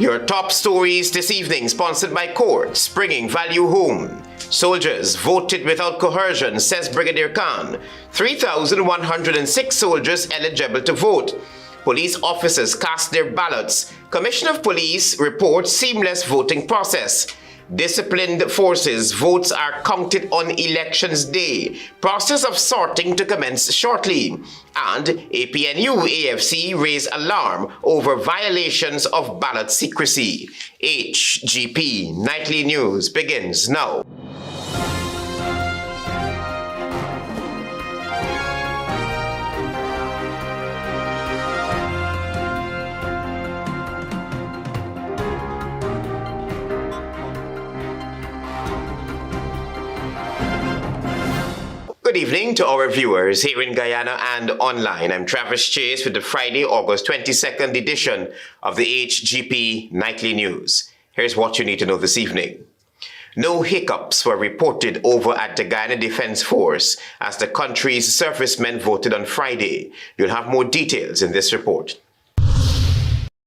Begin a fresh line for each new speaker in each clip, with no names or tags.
Your top stories this evening, sponsored by Courts, bringing value home. Soldiers voted without coercion, says Brigadier Khan. 3,106 soldiers eligible to vote. Police officers cast their ballots. Commissioner of Police reports seamless voting process. Disciplined forces votes are counted on elections day. Process of sorting to commence shortly. And APNU AFC raise alarm over violations of ballot secrecy. HGP Nightly News begins now. Good evening to our viewers here in Guyana and online. I'm Travis Chase with the Friday, August 22nd edition of the HGP Nightly News. Here's what you need to know this evening. No hiccups were reported over at the Guyana Defense Force as the country's servicemen voted on Friday. You'll have more details in this report.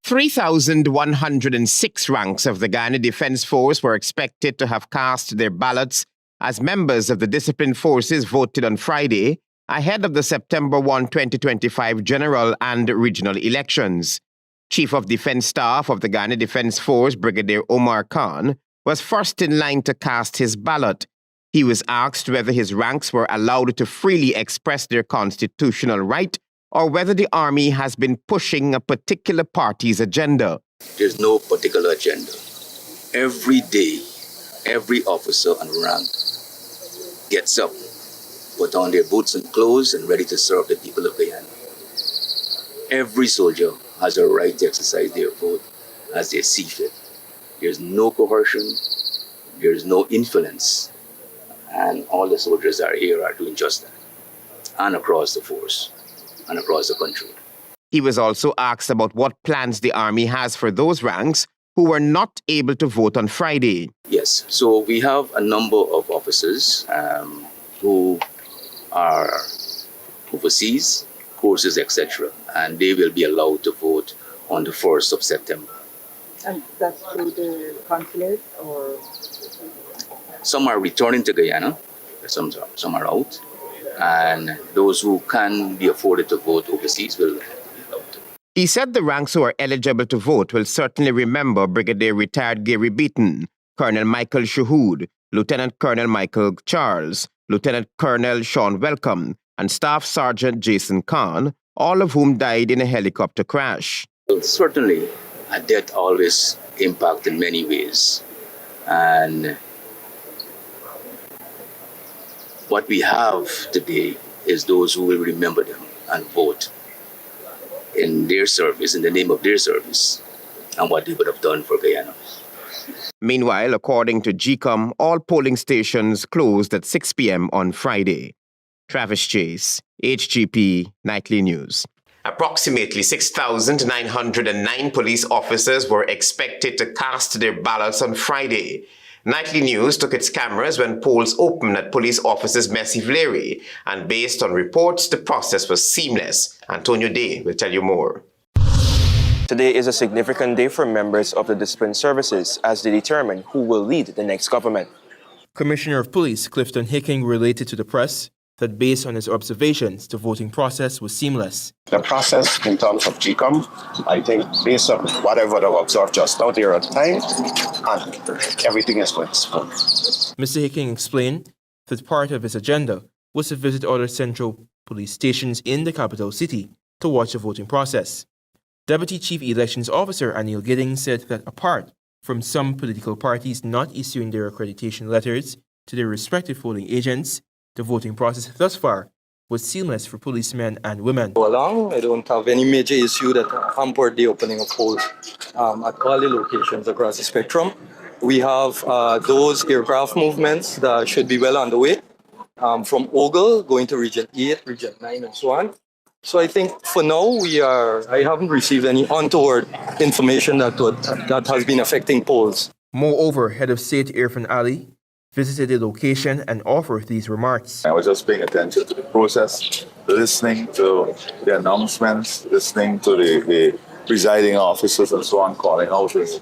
3,106 ranks of the Guyana Defense Force were expected to have cast their ballots as members of the disciplined forces voted on Friday ahead of the September 1, 2025 general and regional elections. Chief of Defense Staff of the Guyana Defense Force, Brigadier Omar Khan, was first in line to cast his ballot. He was asked whether his ranks were allowed to freely express their constitutional right or whether the army has been pushing a particular party's agenda.
There's no particular agenda. Every day, every officer and rank gets up, put on their boots and clothes, and ready to serve the people of Guyana. Every soldier has a right to exercise their vote as they see fit. There's no coercion, there's no influence, and all the soldiers that are here are doing just that, and across the force, and across the country.
He was also asked about what plans the Army has for those ranks who were not able to vote on Friday.
Yes, so we have a number of officers who are overseas, courses, etc., and they will be allowed to vote on the 1st of September.
And that's through the consulate, or?
Some are returning to Guyana, some are out, and those who can be afforded to vote overseas will be allowed to.
He said the ranks who are eligible to vote will certainly remember Brigadier Retired Gary Beaton, Colonel Michael Shahood, Lieutenant Colonel Michael Charles, Lieutenant Colonel Sean Welcome, and Staff Sergeant Jason Khan, all of whom died in a helicopter crash.
Well, certainly, a death always impacts in many ways. And what we have today is those who will remember them and vote in their service, in the name of their service, and what they would have done for Guyana.
Meanwhile, according to GCOM, all polling stations closed at 6 p.m. on Friday. Travis Chase, HGP Nightly News. Approximately 6,909 police officers were expected to cast their ballots on Friday. Nightly News took its cameras when polls opened at police officers Messy-Vlery, and based on reports, the process was seamless. Antonio Day will tell you more.
Today is a significant day for members of the disciplined services as they determine who will lead the next government. Commissioner of Police Clifton HICKEN related to the press that based on his observations, the voting process was seamless.
The process in terms of GCOM, I think based on whatever I've observed just now, there are time and everything is going smooth.
Mr. HICKEN explained that part of his agenda was to visit other central police stations in the capital city to watch the voting process. Deputy Chief Elections Officer Anil Gidding said that apart from some political parties not issuing their accreditation letters to their respective polling agents, the voting process thus far was seamless for policemen and women.
I don't have any major issue that hampered the opening of polls at all the locations across the spectrum. We have those aircraft movements that should be well underway from Ogle going to Region 8, Region 9, and so on. So I think for now I haven't received any untoward information that has been affecting polls.
Moreover, Head of State Irfan Ali visited the location and offered these remarks.
I was just paying attention to the process, listening to the announcements, listening to the presiding officers and so on calling out with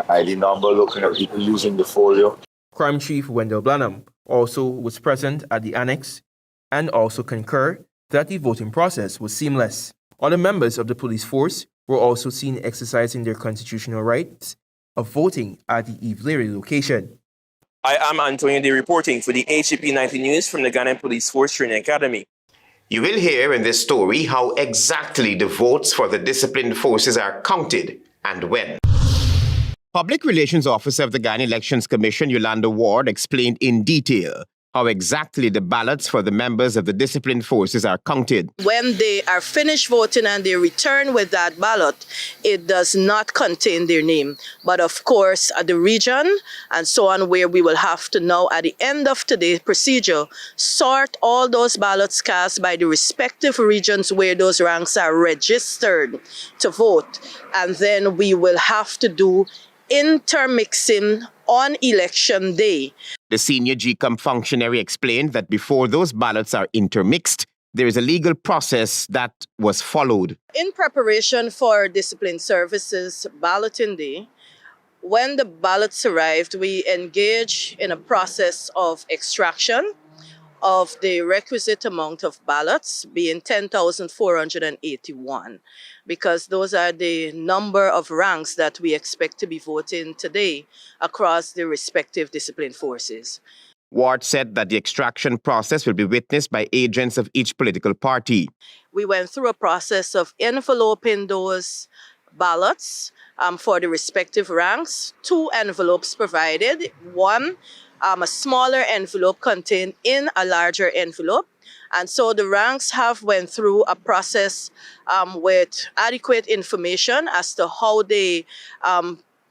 ID number, looking at people using the folio.
Crime Chief Wendell Blanham also was present at the annex and also concurred that the voting process was seamless. Other members of the police force were also seen exercising their constitutional rights of voting at the Eve Leary location. I am Antonio D reporting for the HGP 90 News from the Ghana Police Force Training Academy.
You will hear in this story how exactly the votes for the disciplined forces are counted and when. Public Relations Officer of the Ghana Elections Commission, Yolanda Ward, explained in detail how exactly the ballots for the members of the disciplined forces are counted.
When they are finished voting and they return with that ballot, it does not contain their name. But of course, at the region and so on, where we will have to now, at the end of today's procedure, sort all those ballots cast by the respective regions where those ranks are registered to vote. And then we will have to do intermixing on election day.
The senior GCOM functionary explained that before those ballots are intermixed, there is a legal process that was followed.
In preparation for discipline services balloting day, when the ballots arrived, we engage in a process of extraction of the requisite amount of ballots, being 10,481, because those are the number of ranks that we expect to be voting today across the respective discipline forces.
Ward said that the extraction process will be witnessed by agents of each political party.
We went through a process of enveloping those ballots for the respective ranks. 2 envelopes provided, one a smaller envelope contained in a larger envelope. And so the ranks have went through a process with adequate information as to how they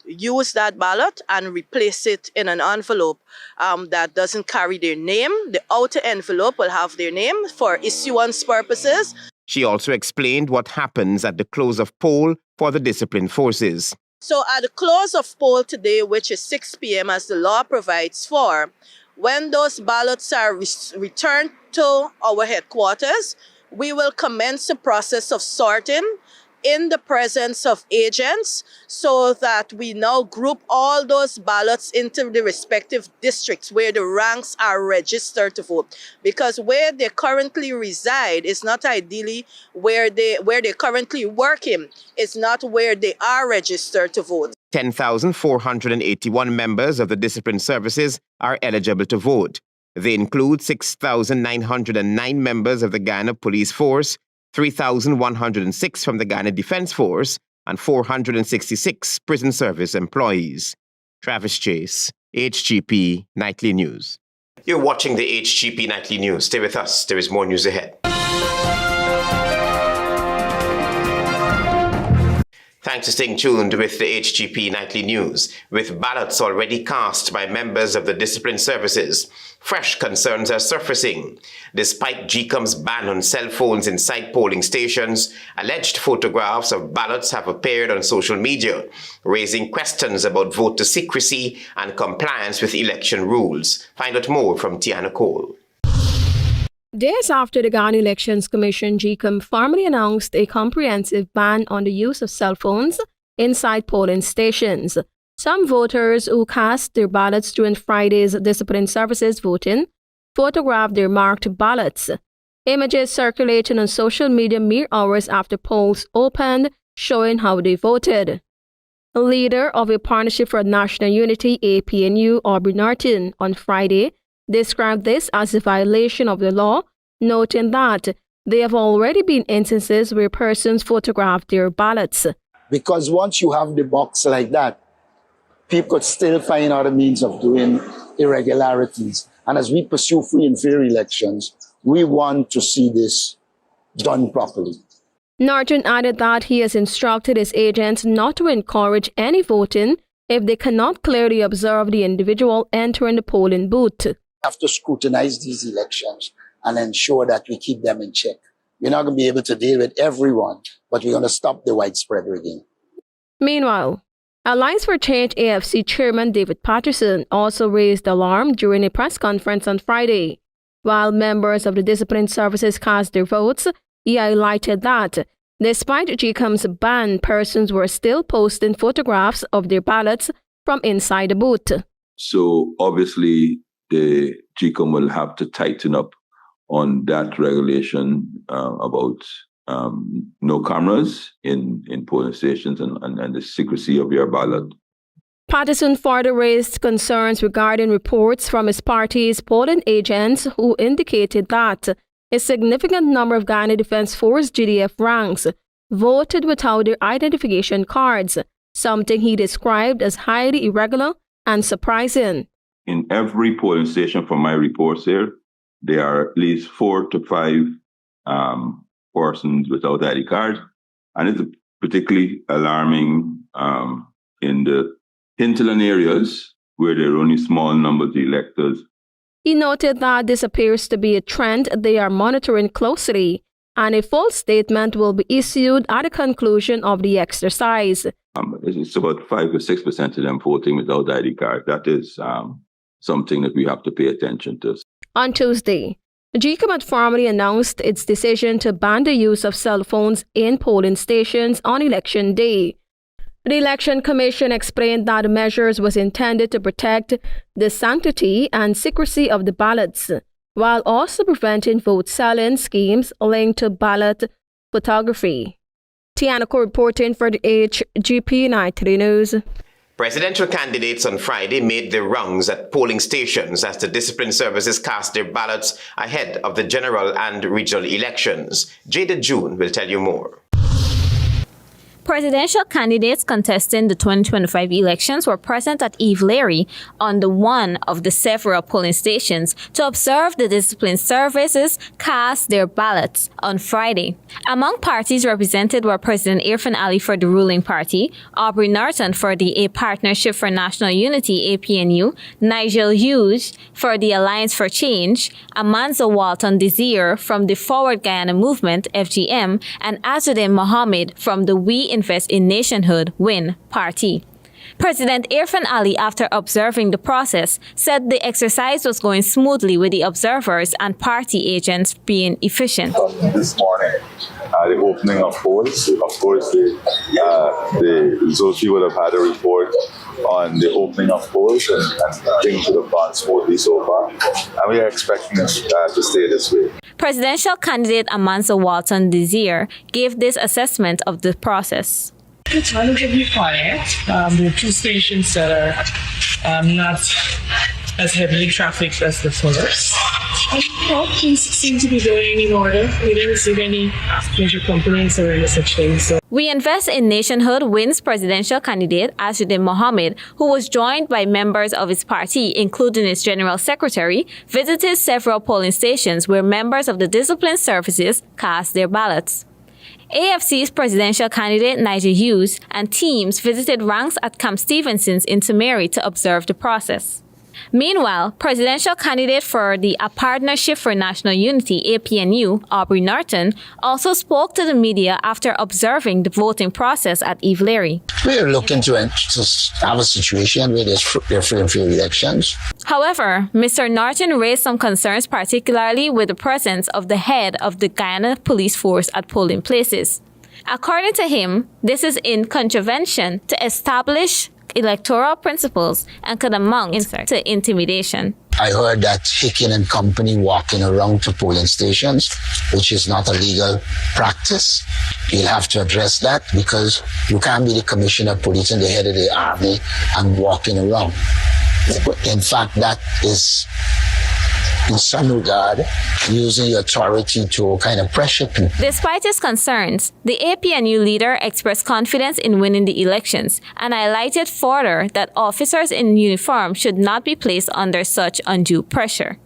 use that ballot and replace it in an envelope that doesn't carry their name. The outer envelope will have their name for issuance purposes.
She also explained what happens at the close of poll for the disciplined forces.
So at the close of poll today, which is 6 p.m. as the law provides for, when those ballots are returned to our headquarters, we will commence the process of sorting in the presence of agents so that we now group all those ballots into the respective districts where the ranks are registered to vote. Because where they currently reside is not ideally where they're currently working. It's not where they are registered to vote.
10,481 members of the disciplined services are eligible to vote. They include 6,909 members of the Ghana Police Force, 3,106 from the Ghana Defense Force, and 466 prison service employees. Travis Chase, HGP Nightly News. You're watching the HGP Nightly News. Stay with us. There is more news ahead. Thanks for staying tuned with the HGP Nightly News. With ballots already cast by members of the disciplined services, fresh concerns are surfacing. Despite GCOM's ban on cell phones inside polling stations, alleged photographs of ballots have appeared on social media, raising questions about voter secrecy and compliance with election rules. Find out more from Tiana Cole.
Days after the Ghana Elections Commission, GCOM formally announced a comprehensive ban on the use of cell phones inside polling stations. Some voters who cast their ballots during Friday's disciplined services voting photographed their marked ballots. Images circulating on social media mere hours after polls opened, showing how they voted. A leader of a Partnership for National Unity, APNU, Aubrey Norton, on Friday, described this as a violation of the law, noting that there have already been instances where persons photographed their ballots.
Because once you have the box like that, people could still find other means of doing irregularities. And as we pursue free and fair elections, we want to see this done properly.
Norton added that he has instructed his agents not to encourage any voting if they cannot clearly observe the individual entering the polling booth.
Have to scrutinize these elections and ensure that we keep them in check. We're not going to be able to deal with everyone, but we're going to stop the widespread rigging.
Meanwhile, Alliance for Change AFC Chairman David Patterson also raised alarm during a press conference on Friday. While members of the disciplined services cast their votes, he highlighted that Despite GCOM's ban, persons were still posting photographs of their ballots from inside the booth.
So obviously, the GCOM will have to tighten up on that regulation about no cameras in polling stations and the secrecy of your ballot.
Patterson further raised concerns regarding reports from his party's polling agents who indicated that a significant number of Ghana Defence Force GDF ranks voted without their identification cards, something he described as highly irregular and surprising.
In every polling station from my reports here, there are at least 4 to 5 persons without ID cards, and it's particularly alarming in the hinterland areas where there are only small numbers of electors.
He noted that this appears to be a trend they are monitoring closely, and a full statement will be issued at the conclusion of the exercise.
It's about 5 to 6% of them voting without ID card. That is something that we have to pay attention to.
On Tuesday, GCOM had formally announced its decision to ban the use of cell phones in polling stations on Election Day. The Election Commission explained that the measures was intended to protect the sanctity and secrecy of the ballots, while also preventing vote selling schemes linked to ballot photography. Tianako reporting for the HGP 93 News.
Presidential candidates on Friday made their rounds at polling stations as the discipline services cast their ballots ahead of the general and regional elections. Jada June will tell you more.
Presidential candidates contesting the 2025 elections were present at Eve Leary on one of the several polling stations to observe the discipline services cast their ballots on Friday. Among parties represented were President Irfan Ali for the ruling party, Aubrey Norton for the A Partnership for National Unity APNU, Nigel Hughes for the Alliance for Change, Amanza Walton Desir from the Forward Guyana Movement FGM, and Azuddin Mohammed from the We Invest in Nationhood WIN party. President Irfan Ali, after observing the process, said the exercise was going smoothly with the observers and party agents being efficient.
This morning, the opening of polls, of course, the Zoshi would have had a report on the opening of polls and things would have gone smoothly so far. And we are expecting it to stay this way.
Presidential candidate Amanza Walton Desir gave this assessment of the process.
It's relatively quiet. There are 2 stations that are not as heavily trafficked as the first. Things seem to be going in order. We didn't receive any major complaints or any such thing. So.
We Invest in Nationhood WIN's presidential candidate, Azuddin Mohammed, who was joined by members of his party, including its general secretary, visited several polling stations where members of the discipline services cast their ballots. AFC's presidential candidate Nigel Hughes and teams visited ranks at Camp Stevenson's in Tamari to observe the process. Meanwhile, presidential candidate for the A Partnership for National Unity APNU, Aubrey Norton, also spoke to the media after observing the voting process at Eve Leary.
We are looking to have a situation where there's free and fair elections.
However, Mr. Norton raised some concerns, particularly with the presence of the head of the Guyana Police Force at polling places. According to him, this is in contravention to established electoral principles and could amount to intimidation.
I heard that HICKEN and company walking around to polling stations, which is not a legal practice. You'll have to address that because you can't be the commissioner of police and the head of the army and walking around. In fact, that is, in some regard, using your authority to kind of pressure people.
Despite his concerns, the APNU leader expressed confidence in winning the elections and highlighted further that officers in uniform should not be placed under such undue pressure.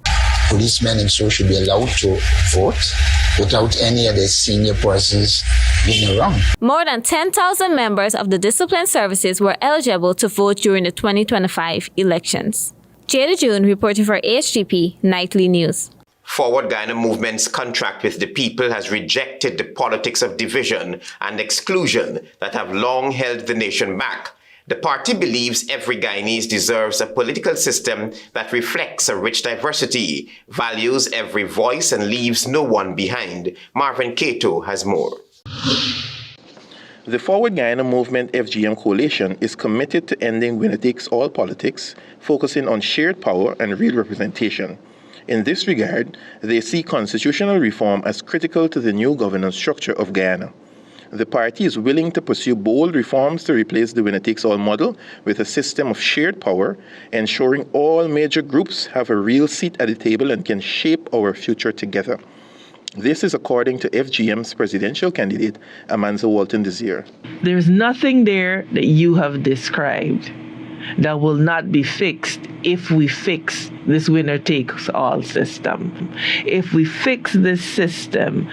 Policemen and so should be allowed to vote without any of the senior persons being around.
More than 10,000 members of the discipline services were eligible to vote during the 2025 elections. Jada June reporting for HGP Nightly News.
Forward Guyana Movement's contract with the people has rejected the politics of division and exclusion that have long held the nation back. The party believes every Guyanese deserves a political system that reflects a rich diversity, values every voice and leaves no one behind. Marvin Cato has more.
The Forward Guyana Movement FGM Coalition is committed to ending winner-takes-all politics, focusing on shared power and real representation. In this regard, they see constitutional reform as critical to the new governance structure of Guyana. The party is willing to pursue bold reforms to replace the winner-takes-all model with a system of shared power, ensuring all major groups have a real seat at the table and can shape our future together. This is according to FGM's presidential candidate, Amanza Walton Desir.
There's nothing there that you have described that will not be fixed if we fix this winner-takes-all system. If we fix this system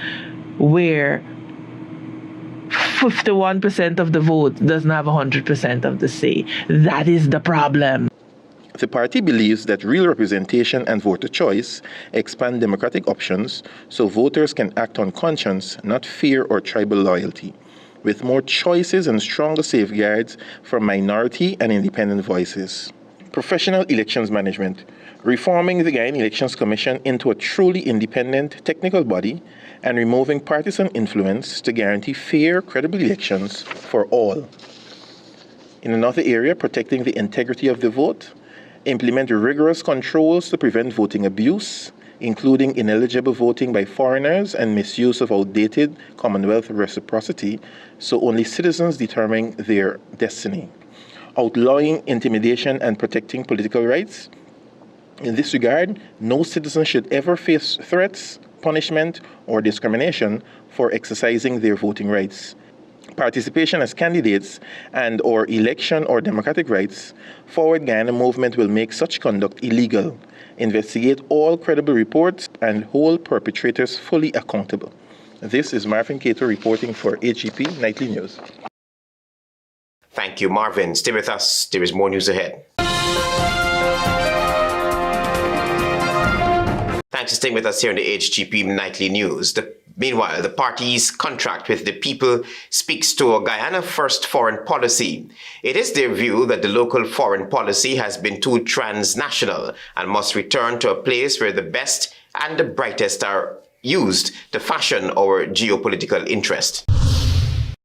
where 51% of the vote doesn't have 100% of the say, that is the problem.
The party believes that real representation and voter choice expand democratic options so voters can act on conscience, not fear or tribal loyalty, with more choices and stronger safeguards for minority and independent voices. Professional elections management, reforming the Guyana Elections Commission into a truly independent technical body and removing partisan influence to guarantee fair, credible elections for all. In another area, protecting the integrity of the vote, implement rigorous controls to prevent voting abuse, including ineligible voting by foreigners and misuse of outdated Commonwealth reciprocity, so only citizens determine their destiny. Outlawing intimidation and protecting political rights. In this regard, no citizen should ever face threats, punishment, or discrimination for exercising their voting rights. Participation as candidates and or election or democratic rights, Forward Guyana Movement will make such conduct illegal, investigate all credible reports, and hold perpetrators fully accountable. This is Marvin Cato reporting for HGP Nightly News.
Thank you, Marvin. Stay with us. There is more news ahead. Thanks for staying with us here in the HGP Nightly News. Meanwhile, the party's contract with the people speaks to a Guyana First foreign policy. It is their view that the local foreign policy has been too transnational and must return to a place where the best and the brightest are used to fashion our geopolitical interest.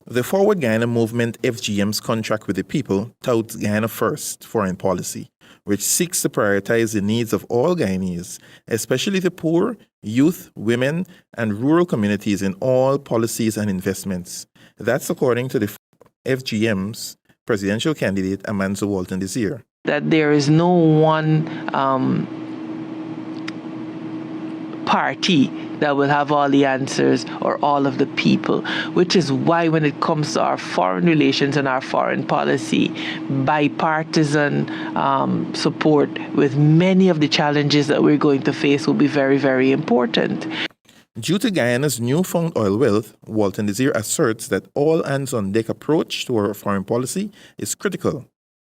The Forward Guyana Movement FGM's contract with the people touts Guyana First foreign policy, which seeks to prioritize the needs of all Guyanese, especially the poor, youth, women, and rural communities in all policies and investments. That's according to the FGM's presidential candidate, Amanza Walton Desir.
That there is no one party that will have all the answers or all of the people, which is why when it comes to our foreign relations and our foreign policy, bipartisan support with many of the challenges that we're going to face will be very, very important.
Due to Guyana's newfound oil wealth, Walton Desir asserts that all hands-on-deck approach to our foreign policy is critical.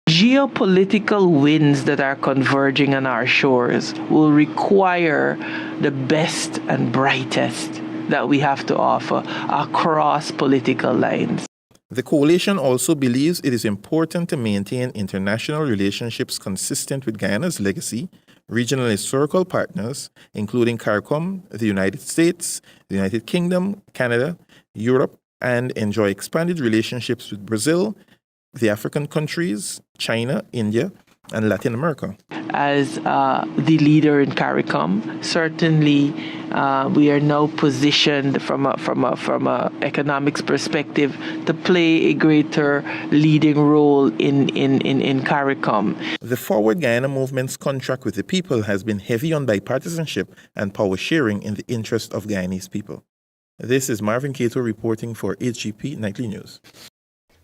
Geopolitical winds that are converging on our shores will require the best and brightest that we have to offer across political lines.
The coalition also believes it is important to maintain international relationships consistent with Guyana's legacy, regional historical partners, including CARICOM, the United States, the United Kingdom, Canada, Europe, and enjoy expanded relationships with Brazil, the African countries, China, India, and Latin America.
As the leader in CARICOM, certainly we are now positioned from a economics perspective to play a greater leading role in CARICOM.
The Forward Guyana Movement's contract with the people has been heavy on bipartisanship and power sharing in the interest of Guyanese people. This is Marvin Cato reporting for HGP Nightly News.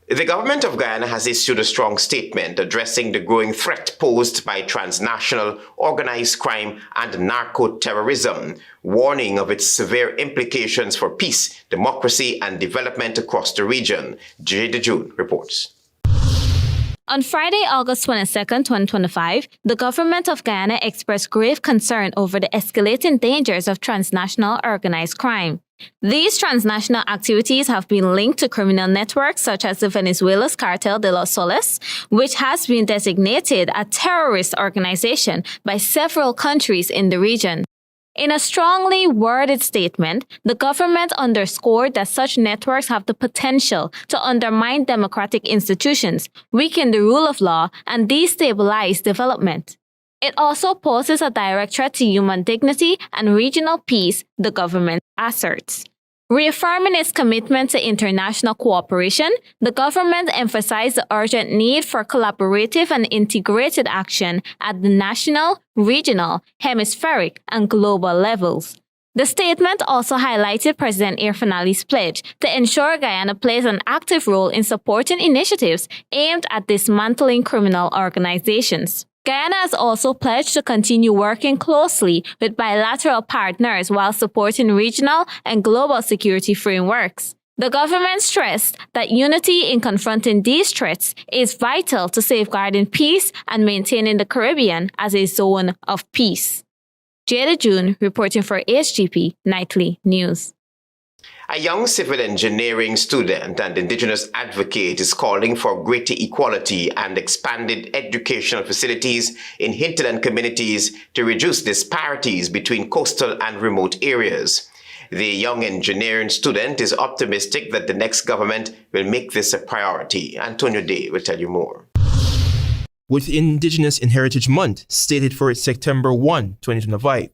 The government of Guyana has issued a strong statement addressing the growing threat posed by transnational organized crime and narco-terrorism, warning of its severe implications for peace, democracy, and development across the region. J. DeJune reports.
On Friday, August 22, 2025, the government of Guyana expressed grave concern over the escalating dangers of transnational organized crime. These transnational activities have been linked to criminal networks such as the Venezuela's Cartel de los Soles, which has been designated a terrorist organization by several countries in the region. In a strongly worded statement, the government underscored that such networks have the potential to undermine democratic institutions, weaken the rule of law, and destabilize development. It also poses a direct threat to human dignity and regional peace, the government asserts. Reaffirming its commitment to international cooperation, the government emphasized the urgent need for collaborative and integrated action at the national, regional, hemispheric, and global levels. The statement also highlighted President Irfanali's pledge to ensure Guyana plays an active role in supporting initiatives aimed at dismantling criminal organizations. Guyana has also pledged to continue working closely with bilateral partners while supporting regional and global security frameworks. The government stressed that unity in confronting these threats is vital to safeguarding peace and maintaining the Caribbean as a zone of peace. Jada June reporting for HGP Nightly News.
A young civil engineering student and Indigenous advocate is calling for greater equality and expanded educational facilities in hinterland communities to reduce disparities between coastal and remote areas. The young engineering student is optimistic that the next government will make this a priority. Antonio Day will tell you more.
With Indigenous and Heritage Month stated for September 1, 2025,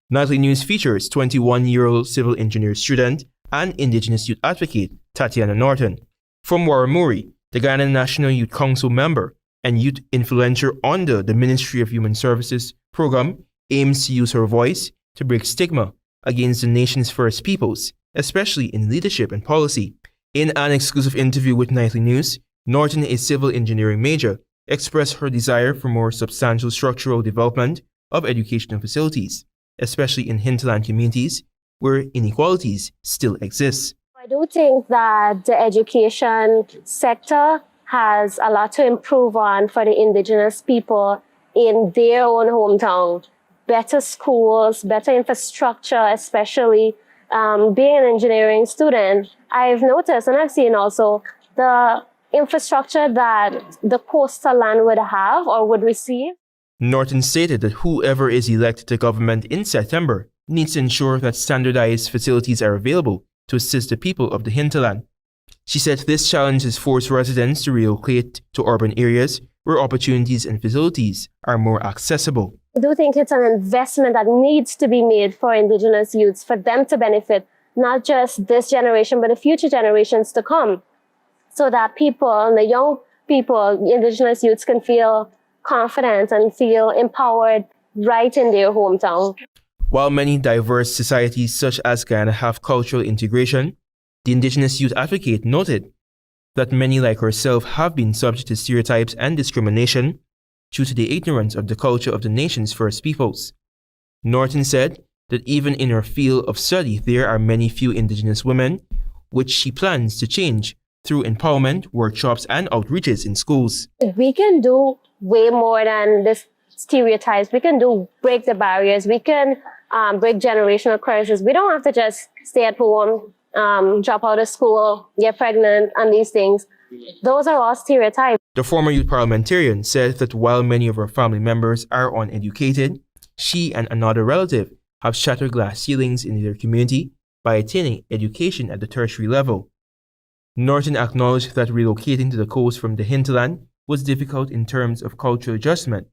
Nightly News features 21-year-old civil engineer student and Indigenous youth advocate Tatiana Norton. From Warramuri, the Guyana National Youth Council member and youth influencer under the Ministry of Human Services program aims to use her voice to break stigma against the nation's first peoples, especially in leadership and policy. In an exclusive interview with Nightly News, Norton, a civil engineering major, expressed her desire for more substantial structural development of educational facilities, especially in hinterland communities where inequalities still exist.
I do think that the education sector has a lot to improve on for the Indigenous people in their own hometown. Better schools, better infrastructure, especially being an engineering student. I've noticed and I've seen also the infrastructure that the coastal land would have or would receive.
Norton stated that whoever is elected to government in September needs to ensure that standardized facilities are available to assist the people of the hinterland. She said this challenge has forced residents to relocate to urban areas where opportunities and facilities are more accessible.
I do think it's an investment that needs to be made for Indigenous youths, for them to benefit not just this generation, but the future generations to come, so that people, the young people, Indigenous youths can feel confident and feel empowered right in their hometown.
While many diverse societies such as Guyana have cultural integration, the Indigenous youth advocate noted that many like herself have been subject to stereotypes and discrimination due to the ignorance of the culture of the nation's first peoples. Norton said that even in her field of study there are many few Indigenous women, which she plans to change through empowerment, workshops, and outreaches in schools.
We can do way more than this stereotypes. We can break the barriers. We can break generational curses. We don't have to just stay at home, drop out of school, get pregnant, and these things. Those are all stereotypes.
The former youth parliamentarian said that while many of her family members are uneducated, she and another relative have shattered glass ceilings in their community by attaining education at the tertiary level. Norton acknowledged that relocating to the coast from the hinterland was difficult in terms of cultural adjustment.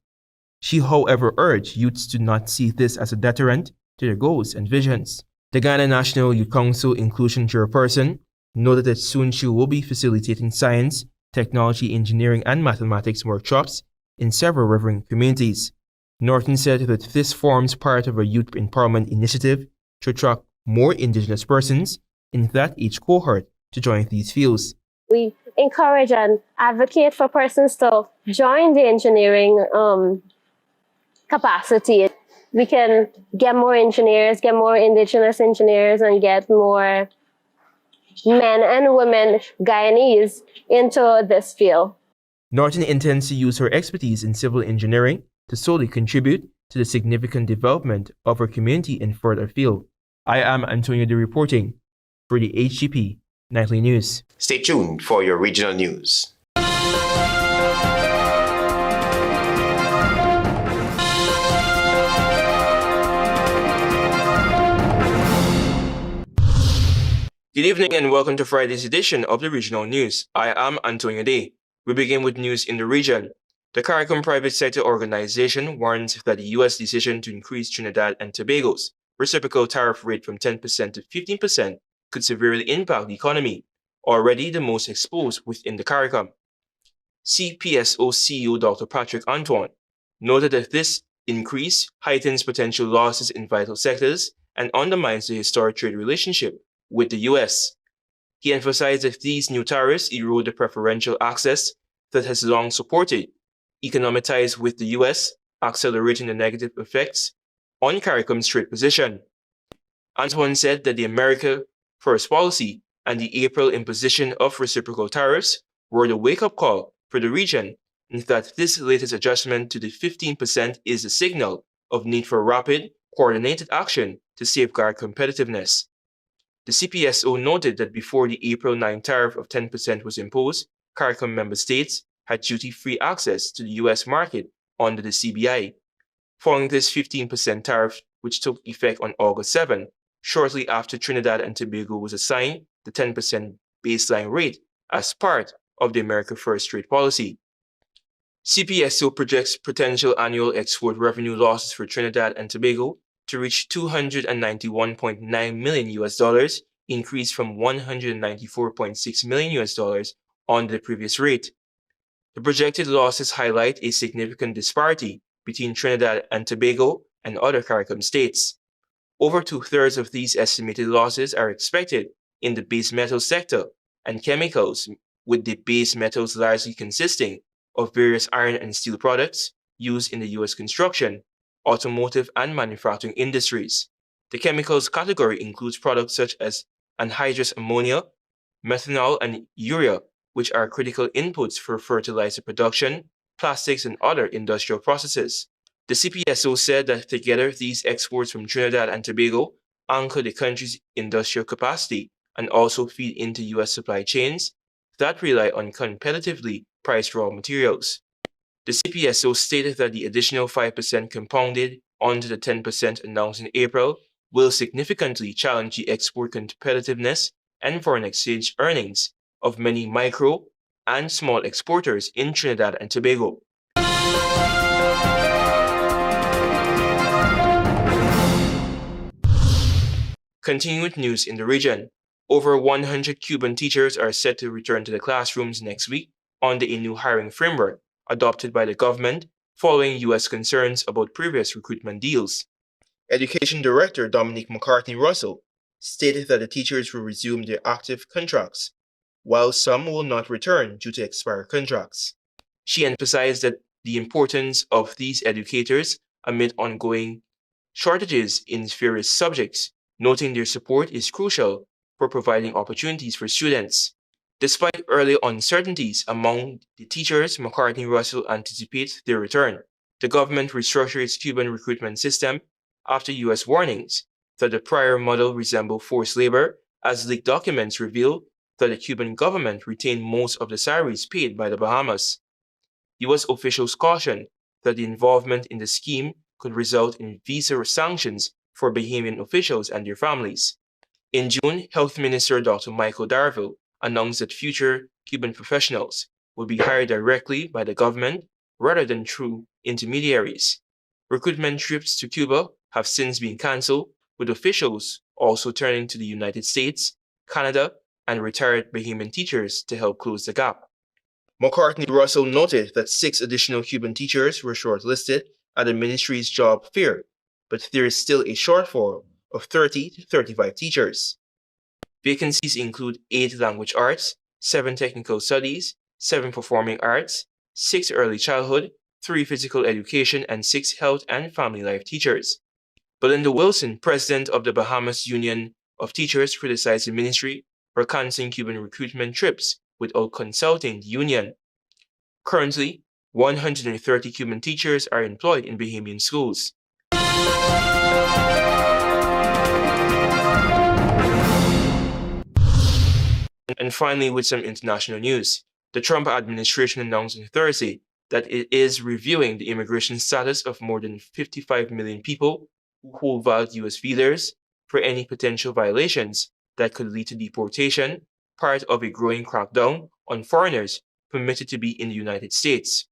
She, however, urged youths to not see this as a deterrent to their goals and visions. The Guyana National Youth Council Inclusion Chairperson noted that soon she will be facilitating science, technology, engineering, and mathematics workshops in several riverine communities. Norton said that this forms part of a youth empowerment initiative to attract more Indigenous persons in that each cohort to join these fields.
We encourage and advocate for persons to join the engineering capacity. We can get more engineers, get more Indigenous engineers, and get more men and women Guyanese into this field.
Norton intends to use her expertise in civil engineering to solely contribute to the significant development of her community and further afield. I am Antonio De reporting for the HGP Nightly News.
Stay tuned for your regional news.
Good evening and welcome to Friday's edition of the Regional News. I am Antonio Day. We begin with news in the region. The CARICOM private sector organization warns that the U.S. decision to increase Trinidad and Tobago's reciprocal tariff rate from 10% to 15% could severely impact the economy, already the most exposed within the CARICOM. CPSO CEO Dr. Patrick Antoine noted that this increase heightens potential losses in vital sectors and undermines the historic trade relationship with the U.S. He emphasized that these new tariffs erode the preferential access that has long supported economic ties with the U.S., accelerating the negative effects on CARICOM's trade position. Antoine said that the America First policy and the April imposition of reciprocal tariffs were the wake-up call for the region, and that this latest adjustment to the 15% is a signal of need for rapid, coordinated action to safeguard competitiveness. The CPSO noted that before the April 9 tariff of 10% was imposed, CARICOM member states had duty-free access to the U.S. market under the CBI. Following this 15% tariff, which took effect on August 7, shortly after Trinidad and Tobago was assigned the 10% baseline rate as part of the America First trade policy. CPSO projects potential annual export revenue losses for Trinidad and Tobago to reach $291.9 million, increased from $194.6 million under the previous rate. The projected losses highlight a significant disparity between Trinidad and Tobago and other CARICOM states. Over 2/3 of these estimated losses are expected in the base metals sector and chemicals, with the base metals largely consisting of various iron and steel products used in the U.S. construction, automotive, and manufacturing industries. The chemicals category includes products such as anhydrous ammonia, methanol, and urea, which are critical inputs for fertilizer production, plastics, and other industrial processes. The CPSO said that together these exports from Trinidad and Tobago anchor the country's industrial capacity and also feed into U.S. supply chains that rely on competitively priced raw materials. The CPSO stated that the additional 5% compounded onto the 10% announced in April will significantly challenge the export competitiveness and foreign exchange earnings of many micro and small exporters in Trinidad and Tobago. Continuing with news in the region, over 100 Cuban teachers are set to return to the classrooms next week under a new hiring framework adopted by the government following U.S. concerns about previous recruitment deals. Education Director Dominique McCartney-Russell stated that the teachers will resume their active contracts, while some will not return due to expired contracts. She emphasized that the importance of these educators amid ongoing shortages in various subjects, noting their support is crucial for providing opportunities for students. Despite early uncertainties among the teachers, McCartney-Russell anticipates their return. The government restructured its Cuban recruitment system after U.S. warnings that the prior model resembled forced labor, as leaked documents reveal that the Cuban government retained most of the salaries paid by the Bahamas. U.S. officials cautioned that the involvement in the scheme could result in visa sanctions for Bahamian officials and their families. In June, Health Minister Dr. Michael Darville announced that future Cuban professionals will be hired directly by the government rather than through intermediaries. Recruitment trips to Cuba have since been cancelled, with officials also turning to the United States, Canada, and retired Bahamian teachers to help close the gap. McCartney-Russell noted that 6 additional Cuban teachers were shortlisted at the ministry's job fair, but there is still a shortfall of 30 to 35 teachers. Vacancies include 8 language arts, 7 technical studies, 7 performing arts, 6 early childhood, 3 physical education, and 6 health and family life teachers. Belinda Wilson, president of the Bahamas Union of Teachers, criticized the ministry for canceling Cuban recruitment trips without consulting the union. Currently, 130 Cuban teachers are employed in Bahamian schools. And finally, with some international news, the Trump administration announced on Thursday that it is reviewing the immigration status of more than 55 million people who hold valid U.S. visas for any potential violations that could lead to deportation, part of a growing crackdown on foreigners permitted to be in the United States.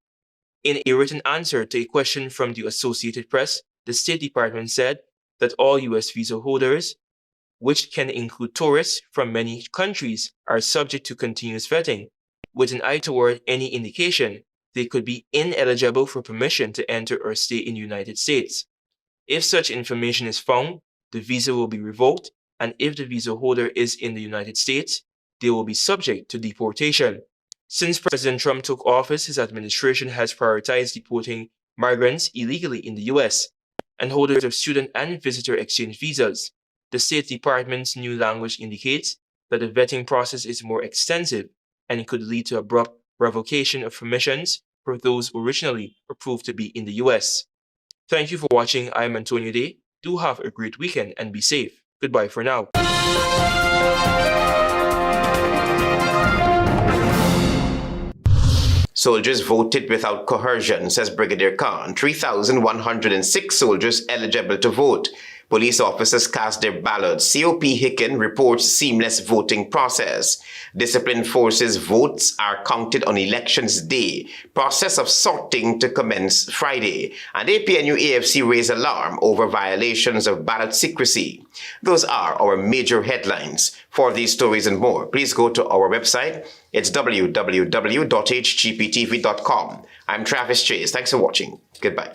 In a written answer to a question from the Associated Press, the State Department said that all U.S. visa holders, which can include tourists from many countries, are subject to continuous vetting, with an eye toward any indication they could be ineligible for permission to enter or stay in the United States. If such information is found, the visa will be revoked, and if the visa holder is in the United States, they will be subject to deportation. Since President Trump took office, his administration has prioritized deporting migrants illegally in the U.S. and holders of student and visitor exchange visas. The State Department's new language indicates that the vetting process is more extensive and could lead to abrupt revocation of permissions for those originally approved to be in the U.S. Thank you for watching. I am Antonio Day. Do have a great weekend and be safe. Goodbye for now.
Soldiers voted without coercion, says Brigadier Khan. 3,106 soldiers eligible to vote. Police officers cast their ballots. COP HICKEN reports seamless voting process. Disciplined forces votes are counted on elections day. Process of sorting to commence Friday. And APNU AFC raise alarm over violations of ballot secrecy. Those are our major headlines. For these stories and more, please go to our website. It's www.hgptv.com. I'm Travis Chase. Thanks for watching. Goodbye.